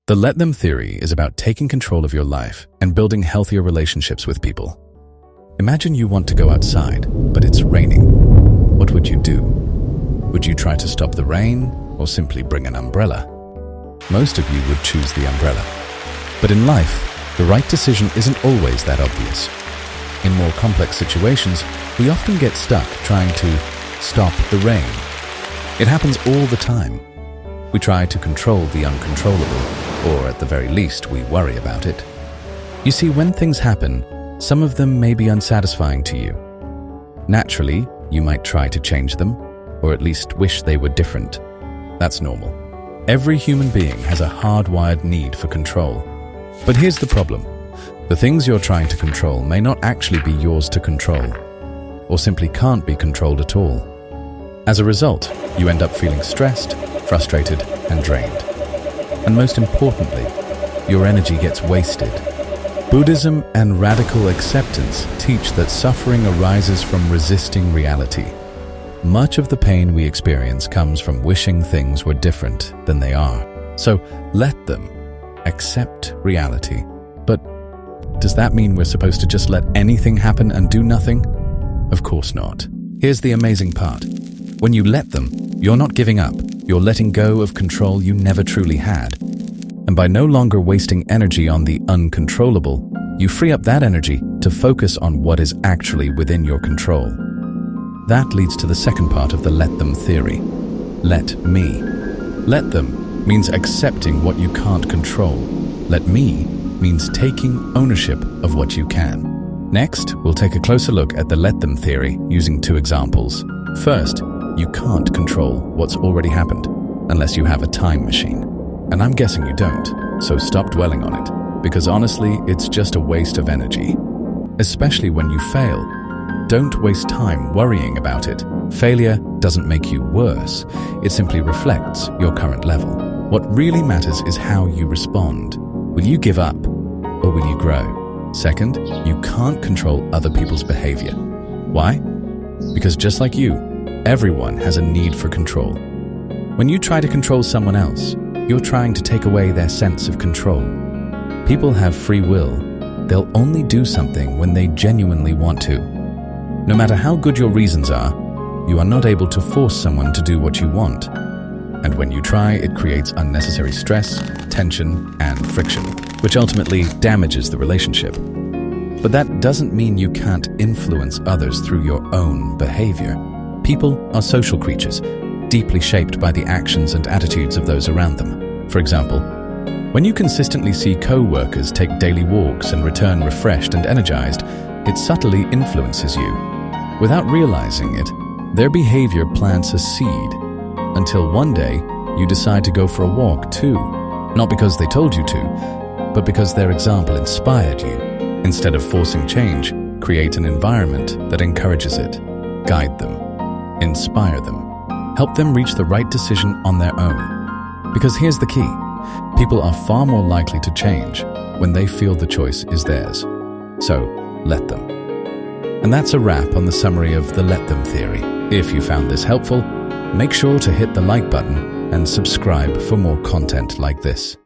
The let them theory is about taking control of your life and building healthier relationships with people. Imagine you want to go outside, but it's raining. What would you do? Would you try to stop the rain or simply bring an umbrella? Most of you would choose the umbrella. But in life, the right decision isn't always that obvious. In more complex situations, we often get stuck trying to stop the rain. It happens all the time. We try to control the uncontrollable, or at the very least, we worry about it. You see, when things happen, some of them may be unsatisfying to you. Naturally, you might try to change them, or at least wish they were different. That's normal. Every human being has a hardwired need for control. But here's the problem. The things you're trying to control may not actually be yours to control, or simply can't be controlled at all. As a result, you end up feeling stressed, frustrated, and drained. And most importantly, your energy gets wasted. Buddhism and radical acceptance teach that suffering arises from resisting reality. Much of the pain we experience comes from wishing things were different than they are. So let them. Accept reality. But does that mean we're supposed to just let anything happen and do nothing? Of course not. Here's the amazing part. When you let them, you're not giving up. You're letting go of control you never truly had. And by no longer wasting energy on the uncontrollable, you free up that energy to focus on what is actually within your control. That leads to the second part of the let them theory. Let me. Let them means accepting what you can't control. Let me means taking ownership of what you can. Next, we'll take a closer look at the let them theory using two examples. First, you can't control what's already happened unless you have a time machine. And I'm guessing you don't, so stop dwelling on it, because honestly, it's just a waste of energy. Especially when you fail. Don't waste time worrying about it. Failure doesn't make you worse. It simply reflects your current level. What really matters is how you respond. Will you give up, or will you grow? Second, you can't control other people's behavior. Why? Because just like you, everyone has a need for control. When you try to control someone else, you're trying to take away their sense of control. People have free will. They'll only do something when they genuinely want to. No matter how good your reasons are, you are not able to force someone to do what you want. And when you try, it creates unnecessary stress, tension, and friction, which ultimately damages the relationship. But that doesn't mean you can't influence others through your own behavior. People are social creatures, deeply shaped by the actions and attitudes of those around them. For example, when you consistently see co-workers take daily walks and return refreshed and energized, it subtly influences you. Without realizing it, their behavior plants a seed, until one day you decide to go for a walk too. Not because they told you to, but because their example inspired you. Instead of forcing change, create an environment that encourages it. Guide them. Inspire them. Help them reach the right decision on their own. Because here's the key. People are far more likely to change when they feel the choice is theirs. So, let them. And that's a wrap on the summary of the let them theory. If you found this helpful, make sure to hit the like button and subscribe for more content like this.